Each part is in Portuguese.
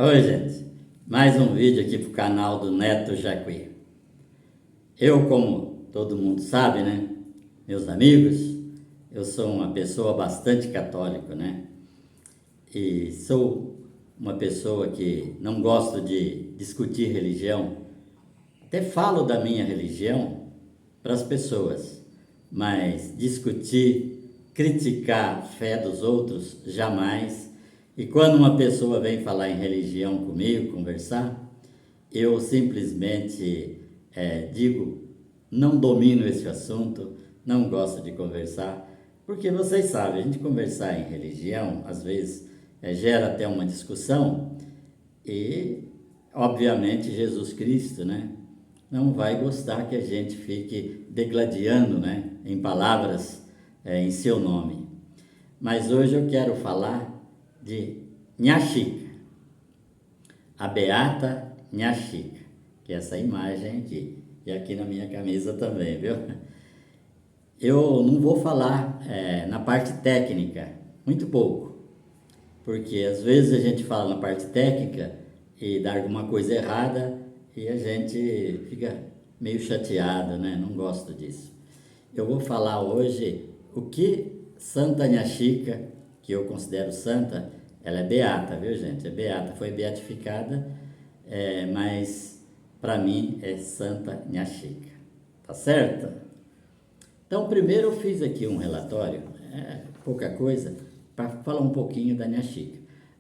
Oi, gente. Mais um vídeo aqui pro canal do Neto Jacuí. Eu, como todo mundo sabe, né? Meus amigos, eu sou uma pessoa bastante católica, né? E sou uma pessoa que não gosto de discutir religião. Até falo da minha religião para as pessoas, mas discutir, criticar a fé dos outros, jamais. E quando uma pessoa vem falar em religião comigo, conversar, eu simplesmente digo, não domino esse assunto, não gosto de conversar, porque vocês sabem, a gente conversar em religião, às vezes gera até uma discussão e, obviamente, Jesus Cristo, né, não vai gostar que a gente fique degladiando, né, em palavras em seu nome. Mas hoje eu quero falar de Nha Chica, a Beata Nha Chica, que é essa imagem aqui, e aqui na minha camisa também, viu? Eu não vou falar na parte técnica, muito pouco, porque às vezes a gente fala na parte técnica e dá alguma coisa errada e a gente fica meio chateado, né? Não gosto disso. Eu vou falar hoje o que Santa Nha Chica, que eu considero santa, ela é beata, viu, gente? É beata, foi beatificada, mas para mim é Santa Nha Chica, tá certo? Então, primeiro eu fiz aqui um relatório, pouca coisa, para falar um pouquinho da Nha Chica.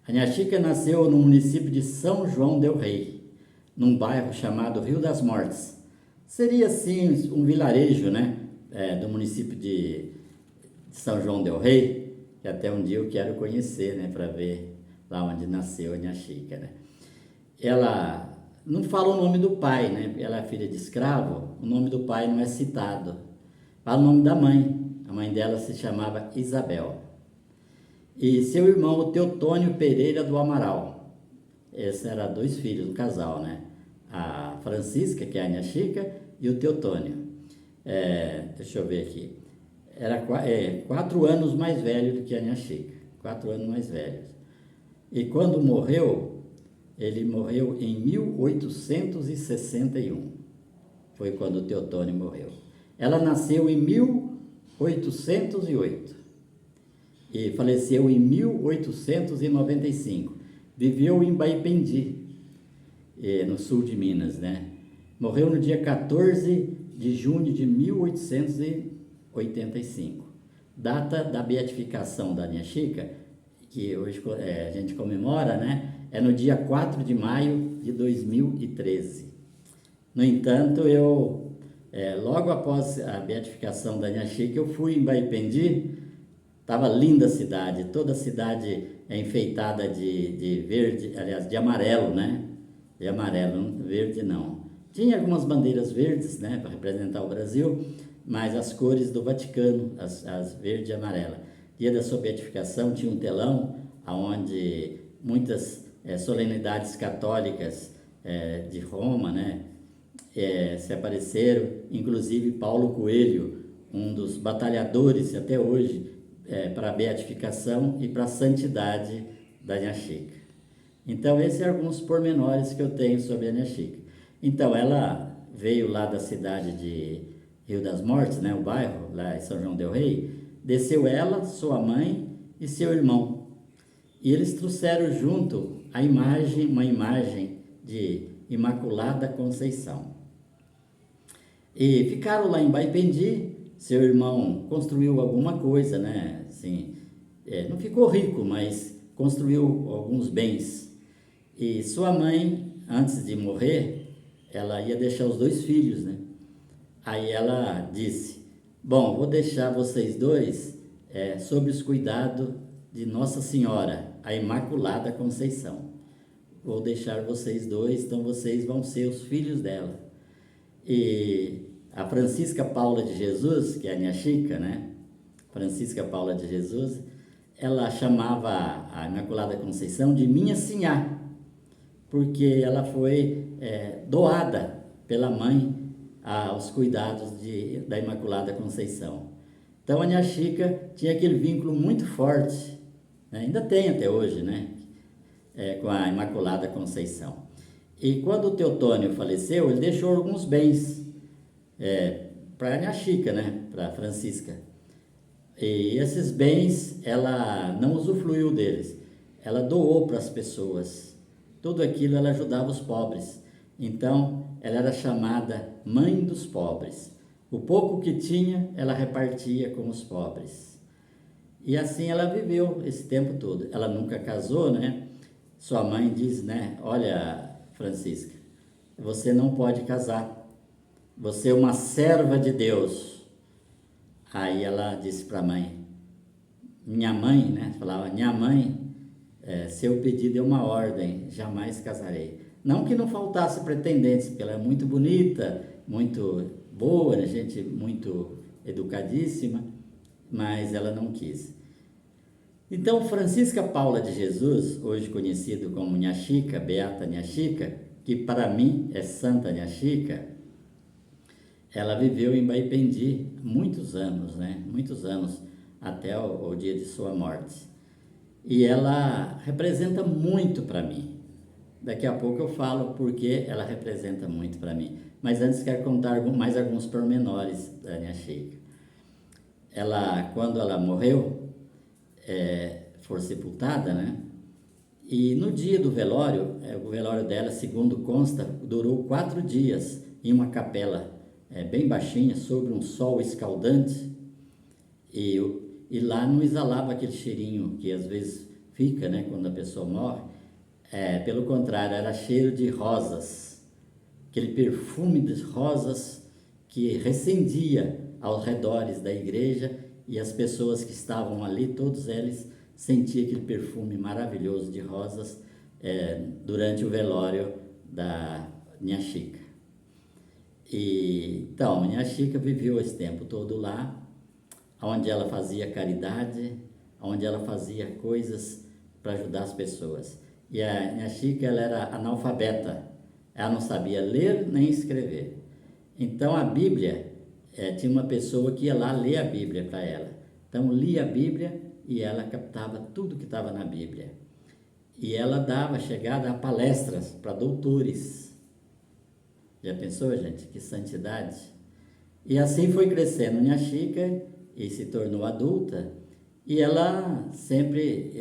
A Nha Chica nasceu no município de São João del Rei, num bairro chamado Rio das Mortes. Seria, assim, um vilarejo, né, do município de São João del Rei, que até um dia eu quero conhecer, né, para ver lá onde nasceu a Nha Chica, né. Ela não fala o nome do pai, né, ela é filha de escravo, o nome do pai não é citado. Fala o nome da mãe, a mãe dela se chamava Isabel. E seu irmão, o Teotônio Pereira do Amaral. Esses eram dois filhos, um casal, né? A Francisca, que é a Nha Chica, e o Teotônio. Deixa eu ver aqui. Era 4 anos mais velho do que a Nha Chica. 4 anos mais velho. E quando morreu, ele morreu em 1861. Foi quando o Teotônio morreu. Ela nasceu em 1808 e faleceu em 1895. Viveu em Baipendi, no sul de Minas, né? Morreu no dia 14 de junho de 1885. Data da beatificação da Nha Chica, que hoje a gente comemora, né? É no dia 4 de maio de 2013. No entanto, logo após a beatificação da Nha Chica, eu fui em Baipendi. Estava linda a cidade, toda a cidade enfeitada de verde, aliás, de amarelo, né? De amarelo, verde não. Tinha algumas bandeiras verdes, né, para representar o Brasil, mas as cores do Vaticano, as verde e amarela. Dia da sua beatificação tinha um telão onde muitas solenidades católicas de Roma, né, se apareceram, inclusive Paulo Coelho, um dos batalhadores até hoje para a beatificação e para a santidade da Nha Chica. Então, esses são alguns pormenores que eu tenho sobre a Nha Chica. Então, ela veio lá da cidade de Rio das Mortes, né, o bairro, lá em São João del Rei, desceu ela, sua mãe e seu irmão. E eles trouxeram junto uma imagem de Imaculada Conceição. E ficaram lá em Baipendi. Seu irmão construiu alguma coisa, né? Assim, não ficou rico, mas construiu alguns bens. E sua mãe, antes de morrer, ela ia deixar os 2 filhos, né? Aí ela disse: bom, vou deixar vocês dois sob os cuidados de Nossa Senhora, a Imaculada Conceição. Vou deixar vocês dois, então vocês vão ser os filhos dela. E a Francisca Paula de Jesus, que é a Nha Chica, né? Francisca Paula de Jesus, ela chamava a Imaculada Conceição de Minha Sinhá, porque ela foi doada pela mãe aos cuidados da Imaculada Conceição. Então a Nha Chica tinha aquele vínculo muito forte, né? Ainda tem até hoje, né? com a Imaculada Conceição. E quando o Teotônio faleceu, ele deixou alguns bens para a Nha Chica, né? Para a Francisca. E esses bens, ela não usufruiu deles, ela doou para as pessoas. Tudo aquilo ela ajudava os pobres. Então, ela era chamada Mãe dos Pobres. O pouco que tinha, ela repartia com os pobres. E assim ela viveu esse tempo todo. Ela nunca casou, né? Sua mãe diz, né? Olha, Francisca, você não pode casar. Você é uma serva de Deus. Aí ela disse para a mãe, minha mãe, né? Falava, minha mãe, seu pedido é uma ordem, jamais casarei. Não que não faltasse pretendentes, porque ela é muito bonita, muito boa, né? Gente muito educadíssima, mas ela não quis. Então, Francisca Paula de Jesus, hoje conhecido como Nha Chica, Beata Nha Chica, que para mim é Santa Nha Chica, ela viveu em Baipendi muitos anos, né? Muitos anos, até o dia de sua morte. E ela representa muito para mim. Daqui a pouco eu falo porque ela representa muito para mim. Mas antes quero contar mais alguns pormenores da Nha Chica. Quando ela morreu, foi sepultada, né? E no dia do velório, o velório dela, segundo consta, durou 4 dias em uma capela bem baixinha, sob um sol escaldante. E lá não exalava aquele cheirinho que às vezes fica, né, quando a pessoa morre. Pelo contrário, era cheiro de rosas, aquele perfume de rosas que recendia aos redores da igreja, e as pessoas que estavam ali, todos eles sentiam aquele perfume maravilhoso de rosas durante o velório da Nha Chica. Então, Nha Chica viveu esse tempo todo lá, onde ela fazia caridade, onde ela fazia coisas para ajudar as pessoas. E a Nha Chica, ela era analfabeta, ela não sabia ler nem escrever. Então a Bíblia, tinha uma pessoa que ia lá ler a Bíblia para ela. Então lia a Bíblia e ela captava tudo que estava na Bíblia. E ela chegada a palestras para doutores. Já pensou, gente? Que santidade! E assim foi crescendo Nha Chica e se tornou adulta. E ela sempre,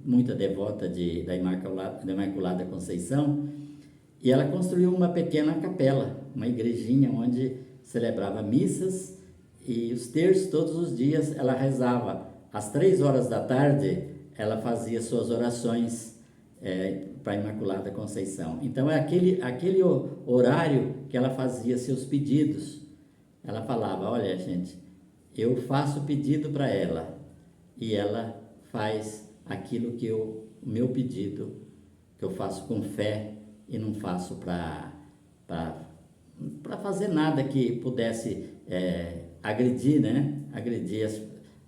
muita devota da Imaculada Conceição, e ela construiu uma pequena capela, uma igrejinha onde celebrava missas, e os terços todos os dias ela rezava. Às 3 horas da tarde ela fazia suas orações para a Imaculada Conceição. Então é aquele horário que ela fazia seus pedidos. Ela falava, olha gente, eu faço pedido para ela e ela faz aquilo o meu pedido, que eu faço com fé e não faço para fazer nada que pudesse agredir, né? Agredir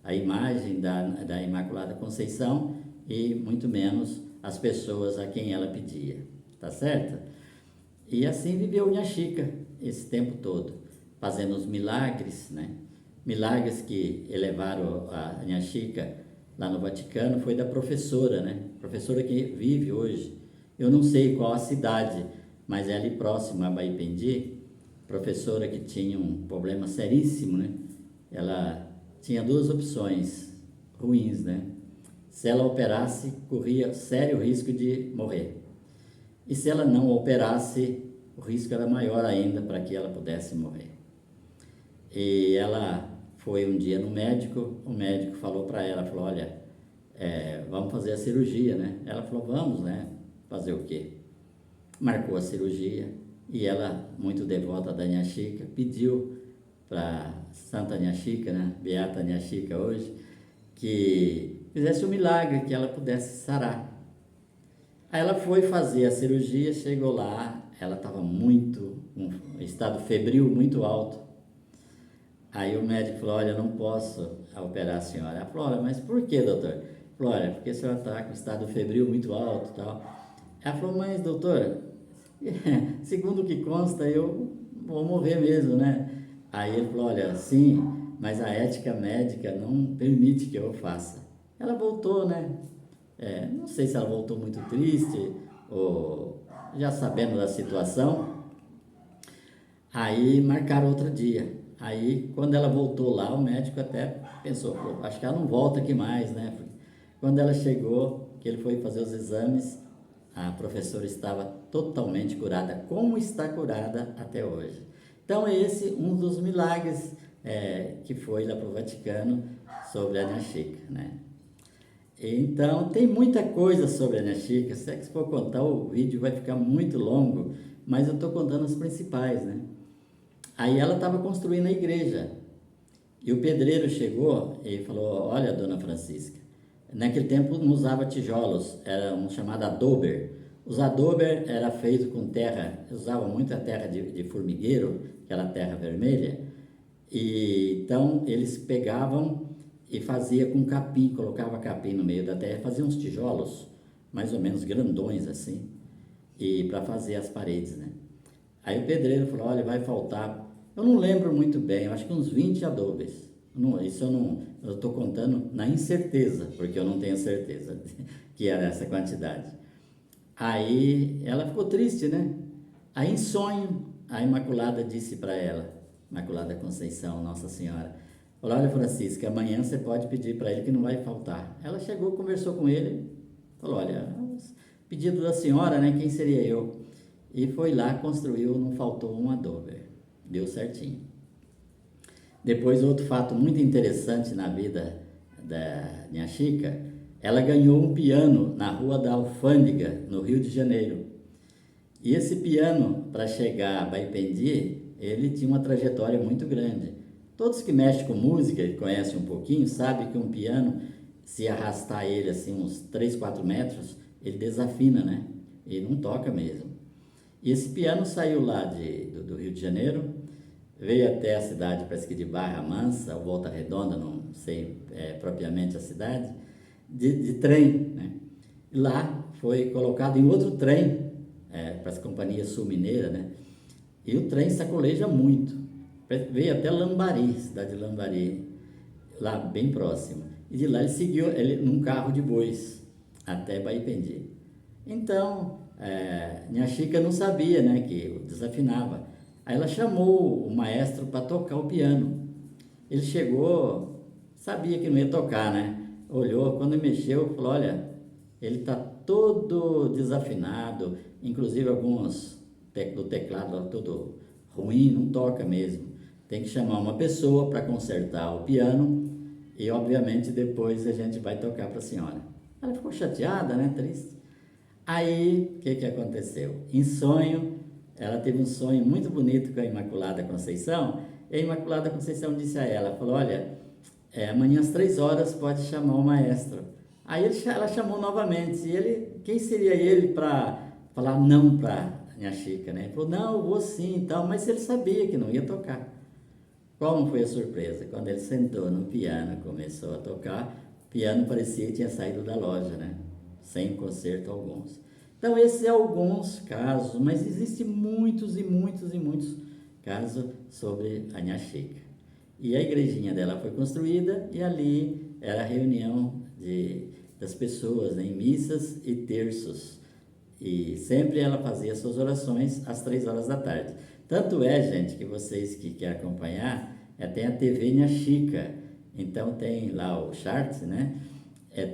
a imagem da Imaculada Conceição e muito menos as pessoas a quem ela pedia, tá certo? E assim viveu Nha Chica esse tempo todo, fazendo os milagres, né? Milagres que elevaram a Nha Chica lá no Vaticano foi da professora, né? Professora que vive hoje. Eu não sei qual a cidade, mas é ali próximo a Baipendi. Professora que tinha um problema seríssimo, né? Ela tinha 2 opções ruins, né? Se ela operasse, corria sério risco de morrer. E se ela não operasse, o risco era maior ainda para que ela pudesse morrer. E ela foi um dia no médico, o médico falou para ela, falou, olha, vamos fazer a cirurgia, né? Ela falou, vamos, né? Fazer o quê? Marcou a cirurgia e ela, muito devota da Nha Chica, pediu para Santa Nha Chica, né? Beata Nha Chica hoje, que fizesse um milagre, que ela pudesse sarar. Aí ela foi fazer a cirurgia, chegou lá, ela estava um estado febril muito alto. Aí o médico falou, olha, eu não posso operar a senhora. Ela falou, olha, mas por que, doutor? Ele falou, olha, porque a senhora está com estado febril muito alto e tal. Ela falou, mas doutor, segundo o que consta, eu vou morrer mesmo, né? Aí ele falou, olha, sim, mas a ética médica não permite que eu faça. Ela voltou, né? Não sei se ela voltou muito triste ou já sabendo da situação. Aí marcaram outro dia. Aí quando ela voltou lá, o médico até pensou, pô, acho que ela não volta aqui mais, né? Quando ela chegou, que ele foi fazer os exames, a professora estava totalmente curada, como está curada até hoje. Então, é esse um dos milagres que foi lá para o Vaticano sobre a Inha Chica, né? Então, tem muita coisa sobre a Inha Chica. Se for contar, o vídeo vai ficar muito longo, mas eu estou contando as principais, né? Aí ela estava construindo a igreja. E o pedreiro chegou e falou, olha, dona Francisca, naquele tempo não usava tijolos, era um chamado adober. Os adober era feito com terra, usavam muita terra de formigueiro, aquela terra vermelha, e então eles pegavam e fazia com capim, colocava capim no meio da terra, fazia uns tijolos, mais ou menos grandões assim, e para fazer as paredes, né? Aí o pedreiro falou, olha, vai faltar, eu não lembro muito bem, eu acho que uns 20 adobes. Não, isso eu estou contando na incerteza, porque eu não tenho certeza que era essa quantidade. Aí ela ficou triste, né? Aí em sonho, a Imaculada disse para ela, Imaculada Conceição, Nossa Senhora, falou, olha Francisca, amanhã você pode pedir para ele que não vai faltar. Ela chegou, conversou com ele, falou, olha, pedido da senhora, né? Quem seria eu? E foi lá, construiu, não faltou um adobe, deu certinho. Depois, outro fato muito interessante na vida da Inha Chica, ela ganhou um piano na Rua da Alfândega, no Rio de Janeiro. E esse piano, para chegar a Baipendi, ele tinha uma trajetória muito grande. Todos que mexem com música e conhecem um pouquinho, sabem que um piano, se arrastar ele assim uns 3, 4 metros, ele desafina, né? E não toca mesmo. E esse piano saiu lá do Rio de Janeiro, veio até a cidade, parece que de Barra Mansa, ou Volta Redonda, não sei propriamente a cidade, de trem, né? E lá foi colocado em outro trem, para as companhias Sul Mineira, né? E o trem sacoleja muito. Veio até Lambari, cidade de Lambari, lá bem próximo. E de lá ele seguiu num carro de bois até Baipendi. Então, Inha Chica não sabia, né, que desafinava. Aí ela chamou o maestro para tocar o piano. Ele chegou, sabia que não ia tocar, né? Olhou, quando mexeu, falou, olha, ele está todo desafinado, inclusive alguns do teclado todo ruim, não toca mesmo. Tem que chamar uma pessoa para consertar o piano e, obviamente, depois a gente vai tocar para a senhora. Ela ficou chateada, né, triste. Aí, o que aconteceu? Em sonho, ela teve um sonho muito bonito com a Imaculada Conceição, e a Imaculada Conceição disse a ela, falou, olha, amanhã às 3 horas pode chamar o maestro. Aí ela chamou novamente, e quem seria ele para falar não para Inha Chica, né? Ele falou, não, eu vou sim e tal, mas ele sabia que não ia tocar. Qual não foi a surpresa? Quando ele sentou no piano e começou a tocar, o piano parecia que tinha saído da loja, né? Sem conserto alguns. Então, esses são alguns casos, mas existem muitos e muitos e muitos casos sobre a Inha Chica. E a igrejinha dela foi construída e ali era a reunião das pessoas, né, em missas e terços. E sempre ela fazia suas orações às 3 horas da tarde. Tanto é, gente, que vocês que querem acompanhar, tem a TV Inha Chica. Então tem lá o chart, né?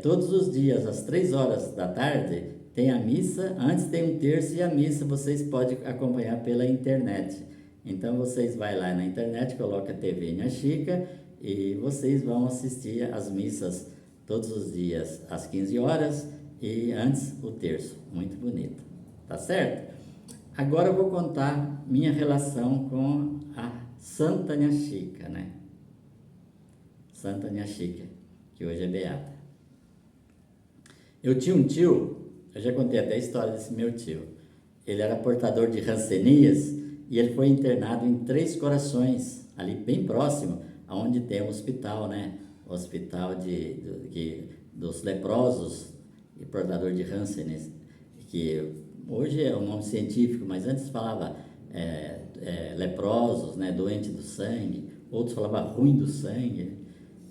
Todos os dias, às 3 horas da tarde, tem a missa, antes tem um terço e a missa vocês podem acompanhar pela internet. Então vocês vai lá na internet, coloca a TV Inha Chica e vocês vão assistir as missas todos os dias às 15 horas e antes o terço. Muito bonito, tá certo? Agora eu vou contar minha relação com a Santa Inha Chica, né? Santa Inha Chica, que hoje é beata. Eu tinha um tio, eu já contei até a história desse meu tio. Ele era portador de rancenias e ele foi internado em Três Corações, ali bem próximo, aonde tem o hospital, né? O hospital dos leprosos e portador de Hanseníase, que hoje é o nome científico, mas antes falava leprosos, né? Doente do sangue, outros falavam ruim do sangue,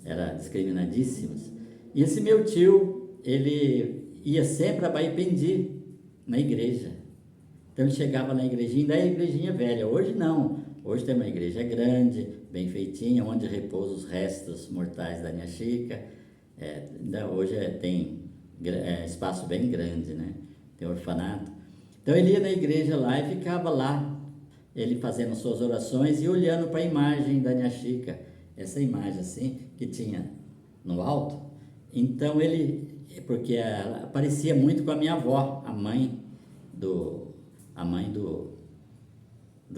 era discriminadíssimos. E esse meu tio, ele ia sempre a Baipendi, na igreja. Então ele chegava na igrejinha, da igrejinha velha. Hoje não, hoje tem uma igreja grande, bem feitinha, onde repousam os restos mortais da Nha Chica. Ainda hoje tem espaço bem grande, né? Tem orfanato. Então ele ia na igreja lá e ficava lá, ele fazendo suas orações e olhando para a imagem da Nha Chica, essa imagem assim, que tinha no alto. Então porque ela parecia muito com a minha avó, a mãe do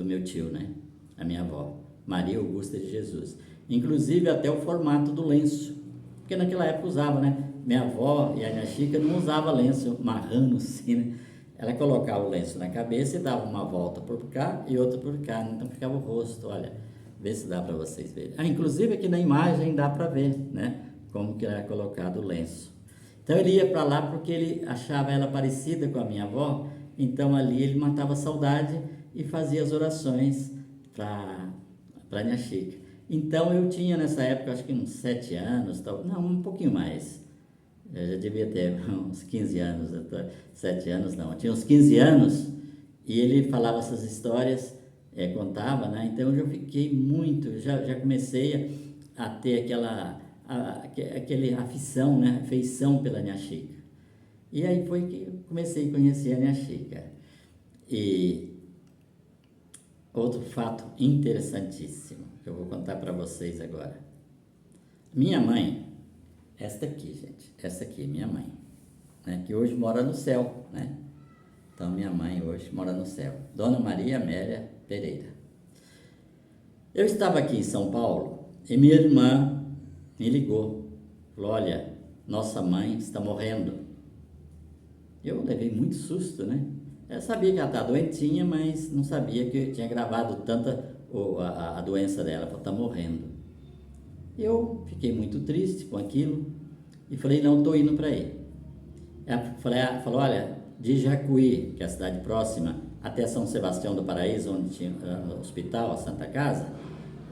meu tio, né? A minha avó, Maria Augusta de Jesus. Inclusive até o formato do lenço, porque naquela época usava, né? Minha avó e a Nha Chica não usava lenço marrano assim, né? Ela colocava o lenço na cabeça e dava uma volta por cá e outra por cá, então ficava o rosto, olha, vê se dá para vocês verem. Inclusive aqui na imagem dá para ver, né? Como que era colocado o lenço. Então ele ia para lá porque ele achava ela parecida com a minha avó, então ali ele matava a saudade e fazia as orações para Nha Chica. Então eu tinha nessa época, acho que uns 7 anos, não, um pouquinho mais. Eu já devia ter uns 15 anos, 7 anos não, eu tinha uns 15 anos e ele falava essas histórias, contava, né? Então eu já fiquei muito, já comecei a ter aquele afeição, né? Afeição pela Nha Chica. E aí foi que eu comecei a conhecer a Nha Chica. E outro fato interessantíssimo que eu vou contar para vocês agora. Minha mãe, esta aqui, gente, essa aqui é minha mãe, né, que hoje mora no céu, né? Então, minha mãe hoje mora no céu, Dona Maria Amélia Pereira. Eu estava aqui em São Paulo e minha irmã me ligou, falou, olha, nossa mãe está morrendo. Eu levei muito susto, né? Eu sabia que ela estava doentinha, mas não sabia que eu tinha gravado tanta a doença dela, ela está morrendo. Eu fiquei muito triste com aquilo e falei, não, estou indo para aí. Ela falou, olha, de Jacuí, que é a cidade próxima, até São Sebastião do Paraíso, onde tinha o hospital, a Santa Casa,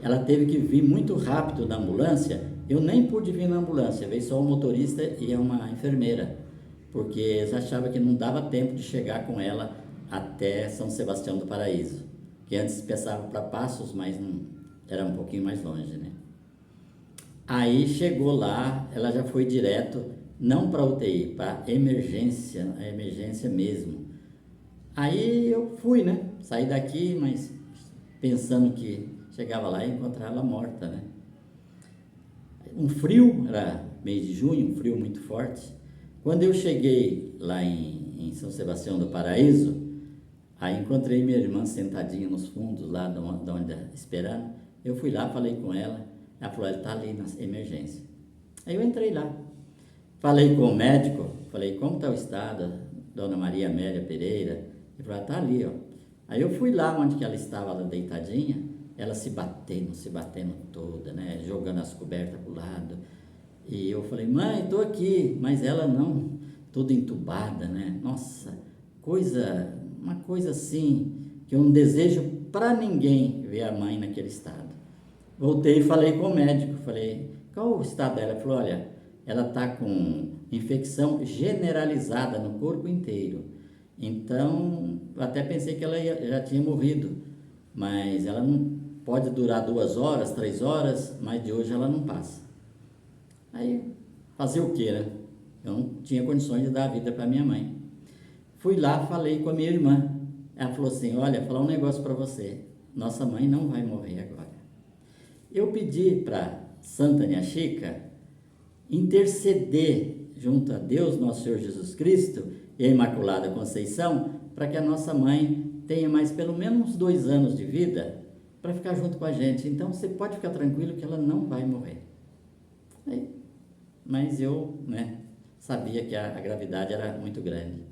ela teve que vir muito rápido na ambulância. Eu nem pude vir na ambulância, veio só o motorista e uma enfermeira, porque eles achavam que não dava tempo de chegar com ela até São Sebastião do Paraíso, que antes pensava para Passos, mas não, era um pouquinho mais longe, né? Aí chegou lá, ela já foi direto, não para UTI, para emergência, a emergência mesmo. Aí eu fui, né? Saí daqui, mas pensando que chegava lá e encontrava ela morta, né? Um frio, era mês de junho, um frio muito forte. Quando eu cheguei lá em São Sebastião do Paraíso, aí encontrei minha irmã sentadinha nos fundos, lá de onde esperando. Eu fui lá, falei com ela. Ela falou, ele está ali na emergência. Aí eu entrei lá. Falei com o médico, falei, como está o estado, Dona Maria Amélia Pereira? Ele falou, está ali, ó. Aí eu fui lá onde que ela estava, ela deitadinha, ela se batendo toda, né? Jogando as cobertas para o lado. E eu falei, mãe, estou aqui. Mas ela não, toda entubada, né? Nossa, uma coisa assim, que eu não desejo para ninguém ver a mãe naquele estado. Voltei e falei com o médico, falei, qual o estado dela? Ele falou, olha, ela está com infecção generalizada no corpo inteiro. Então, eu até pensei que ela já tinha morrido, mas ela não pode durar 2 horas, 3 horas, mas de hoje ela não passa. Aí, fazer o quê, né? Eu não tinha condições de dar a vida para minha mãe. Fui lá, falei com a minha irmã. Ela falou assim, olha, vou falar um negócio para você. Nossa mãe não vai morrer agora. Eu pedi para Santa Nha Chica interceder junto a Deus, nosso Senhor Jesus Cristo e a Imaculada Conceição, para que a nossa mãe tenha mais pelo menos uns 2 anos de vida para ficar junto com a gente. Então você pode ficar tranquilo que ela não vai morrer. Mas eu, né, sabia que a gravidade era muito grande.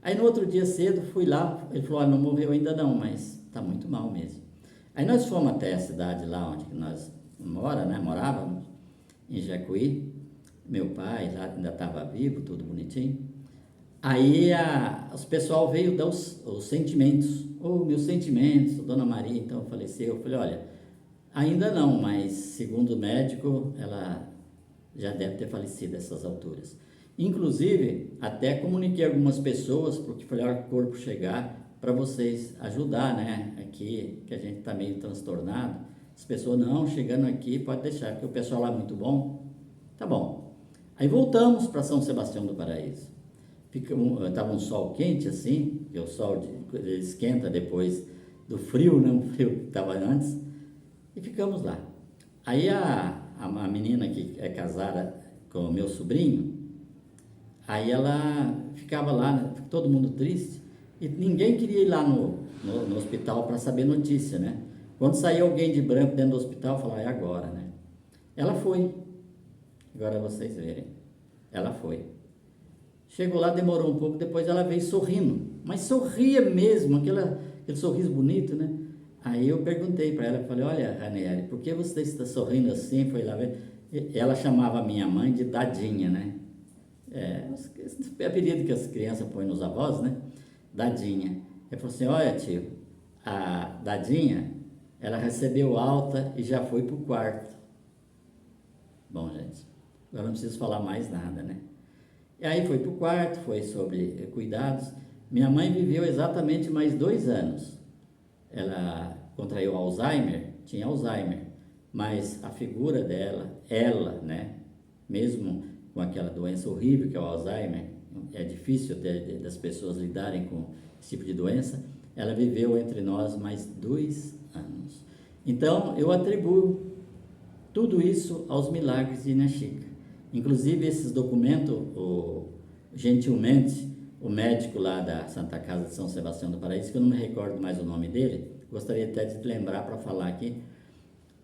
Aí no outro dia cedo fui lá, ele falou, não morreu ainda não, mas está muito mal mesmo. Aí nós fomos até a cidade lá onde nós morávamos, em Jacuí. Meu pai lá ainda estava vivo, tudo bonitinho. Aí os pessoal veio dar os sentimentos. Meus sentimentos, Dona Maria então faleceu. Eu falei, olha, ainda não, mas segundo o médico, ela já deve ter falecido a essas alturas. Inclusive, até comuniquei algumas pessoas, porque foi a hora que o corpo chegar, para vocês ajudar, né? Aqui, que a gente está meio transtornado. As pessoas, não, chegando aqui, pode deixar, porque o pessoal lá é muito bom. Tá bom. Aí voltamos para São Sebastião do Paraíso. Estava um sol quente assim, que o sol ele esquenta depois do frio, né? O frio que estava antes. E ficamos lá. Aí a menina que é casada com o meu sobrinho, aí ela ficava lá, né, todo mundo triste, e ninguém queria ir lá no hospital para saber notícia, né? Quando saía alguém de branco dentro do hospital, eu falava, é agora, né? Ela foi, agora vocês verem, ela foi. Chegou lá, demorou um pouco, depois ela veio sorrindo, mas sorria mesmo, aquele sorriso bonito, né? Aí eu perguntei para ela, falei, olha, Ranieri, por que você está sorrindo assim? Foi lá ver. Ela chamava a minha mãe de Dadinha, né? É apelido que as crianças põem nos avós, né? Dadinha. Eu falei assim, olha tio, a Dadinha, ela recebeu alta e já foi pro quarto. Bom, gente, agora não preciso falar mais nada, né? E aí foi pro quarto, foi sobre cuidados. Minha mãe viveu exatamente mais 2 anos. Ela contraiu Alzheimer, tinha Alzheimer, mas a figura dela, ela, né? Mesmo com aquela doença horrível que é o Alzheimer, é difícil das pessoas lidarem com esse tipo de doença, ela viveu entre nós mais 2 anos. Então, eu atribuo tudo isso aos milagres de Inha Chica. Inclusive, esses documentos, gentilmente, o médico lá da Santa Casa de São Sebastião do Paraíso, que eu não me recordo mais o nome dele, gostaria até de te lembrar para falar aqui,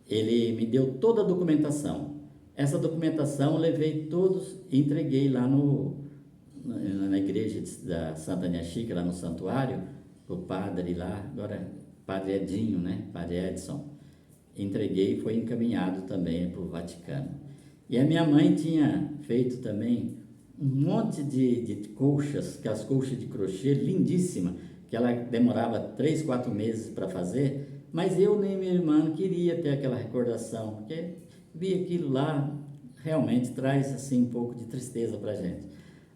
ele me deu toda a documentação. Essa documentação eu levei todos e entreguei lá na igreja da Santa Inha Chica, lá no santuário, para o padre lá, agora padre Edinho, né? Padre Edson. Entreguei e foi encaminhado também para o Vaticano. E a minha mãe tinha feito também um monte de colchas, aquelas colchas de crochê lindíssima, que ela demorava 3, 4 meses para fazer, mas eu nem minha irmã queria ter aquela recordação, porque vi aquilo lá, realmente traz assim um pouco de tristeza para a gente.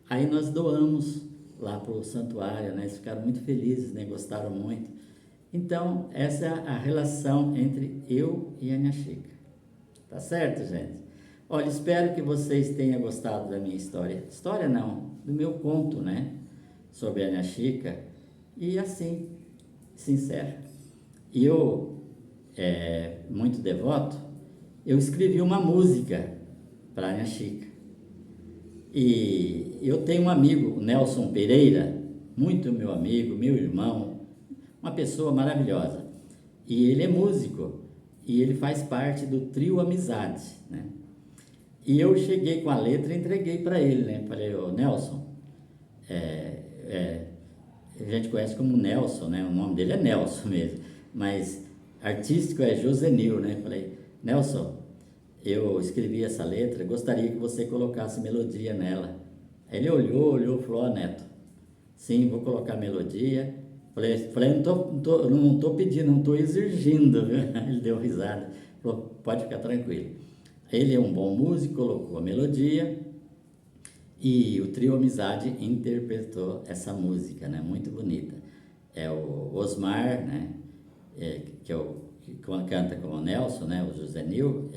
Aí nós doamos lá para o santuário, né? Eles ficaram muito felizes, né? Gostaram muito. Então, essa é a relação entre eu e a Inha Chica. Tá certo, gente? Olha, espero que vocês tenham gostado da minha história. História não, do meu conto, né? Sobre a Inha Chica. E assim, se encerra. E eu, muito devoto, eu escrevi uma música para a Inha Chica. E eu tenho um amigo, o Nelson Pereira, muito meu amigo, meu irmão, uma pessoa maravilhosa. E ele é músico e ele faz parte do trio Amizade, né? E eu cheguei com a letra e entreguei para ele, né? Falei, ô Nelson, a gente conhece como Nelson, né? O nome dele é Nelson mesmo, mas artístico é Josenil, né? Falei, Nelson, eu escrevi essa letra, gostaria que você colocasse melodia nela. Aí ele olhou, falou, Neto, sim, vou colocar melodia. Falei não tô pedindo, não tô exigindo, viu? Ele deu risada, falou, pode ficar tranquilo. Ele é um bom músico, colocou a melodia e o trio Amizade interpretou essa música, né? Muito bonita. É o Osmar, né? Que canta com o Nelson, né? O Josenil,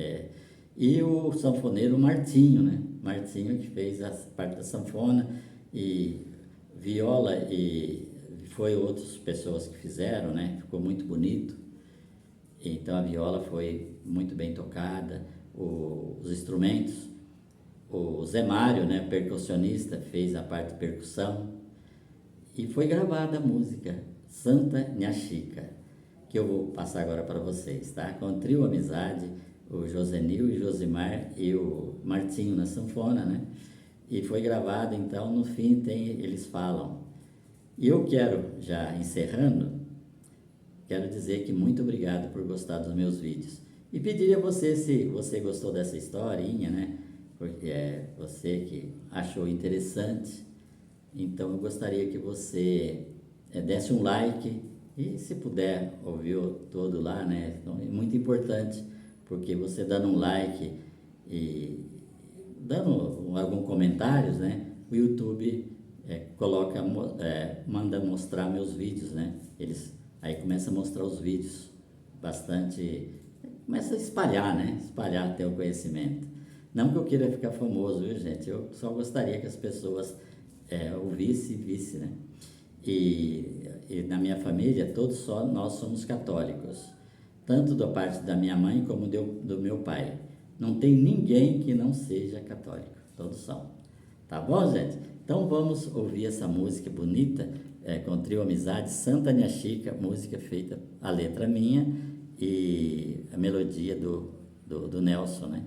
e o sanfoneiro Martinho, né? Martinho que fez a parte da sanfona e viola e foi outras pessoas que fizeram, né? Ficou muito bonito. Então a viola foi muito bem tocada, os instrumentos, o Zé Mário, né? Percussionista, fez a parte de percussão e foi gravada a música Santa Inha Chica, que eu vou passar agora para vocês, tá? Com o trio Amizade, o Josenil e Josimar e o Martinho na sanfona, né? E foi gravado, então, no fim eles falam. E eu quero, já encerrando, quero dizer que muito obrigado por gostar dos meus vídeos. E pediria a você, se você gostou dessa historinha, né? Porque é você que achou interessante, então eu gostaria que você desse um like e se puder ouvir todo lá, né? Então, é muito importante, porque você dando um like e dando alguns comentários, né? O YouTube manda mostrar meus vídeos, né? Aí começa a mostrar os vídeos bastante, começa a espalhar, né? Espalhar até o conhecimento. Não que eu queira ficar famoso, viu, gente? Eu só gostaria que as pessoas ouvissem e vissem, né? E na minha família, nós somos católicos, tanto da parte da minha mãe como do meu pai. Não tem ninguém que não seja católico, todos são. Tá bom, gente? Então vamos ouvir essa música bonita, com o Trio Amizade, Santa Nha Chica, música feita, a letra minha e a melodia do Nelson, né?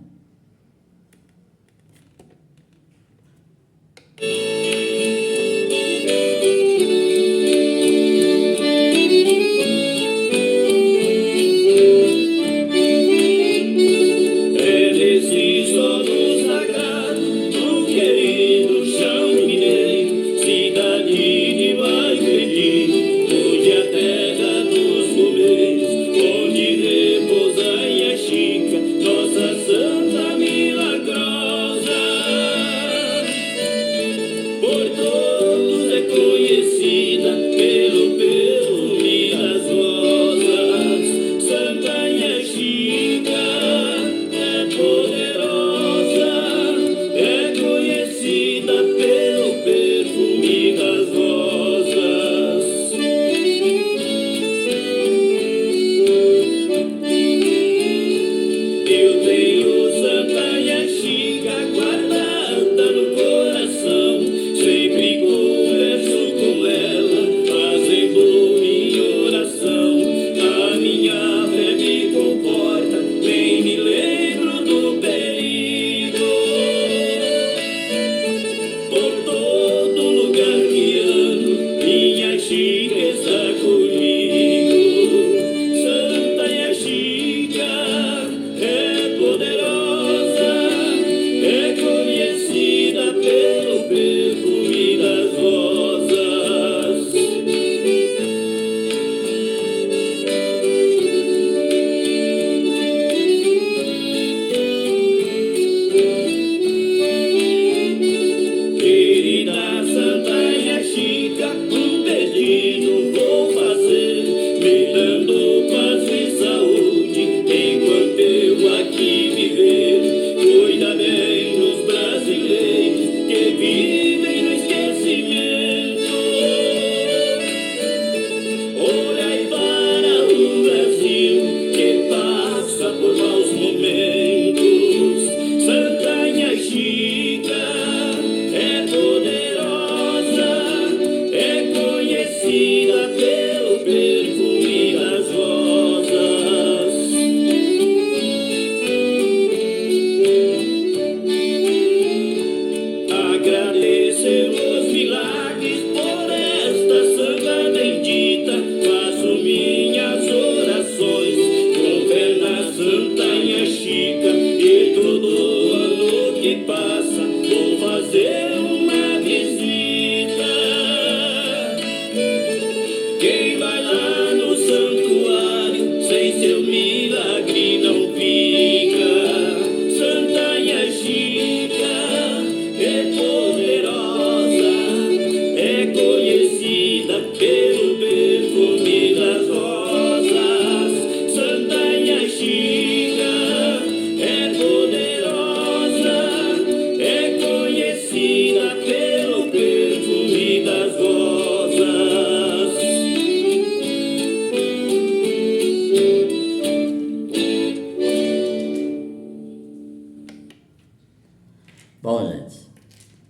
Bom, gente,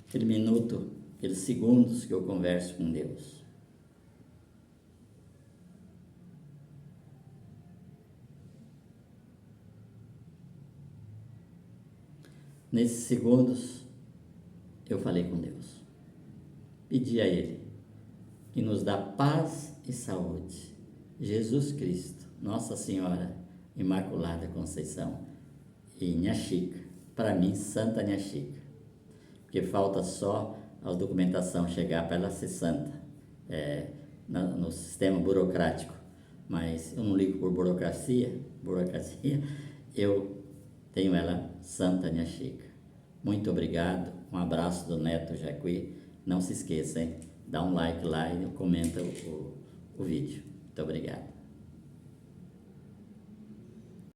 aquele minuto, aqueles segundos que eu converso com Deus. Nesses segundos, eu falei com Deus. Pedi a Ele que nos dá paz e saúde. Jesus Cristo, Nossa Senhora Imaculada Conceição e Nha Chica, para mim, Santa Nha Chica. Porque falta só a documentação chegar para ela ser santa, no sistema burocrático. Mas eu não ligo por burocracia, eu tenho ela Santa Nha Chica. Muito obrigado. Um abraço do Neto Jacuí. Não se esqueça, hein? Dá um like lá e comenta o vídeo. Muito obrigado.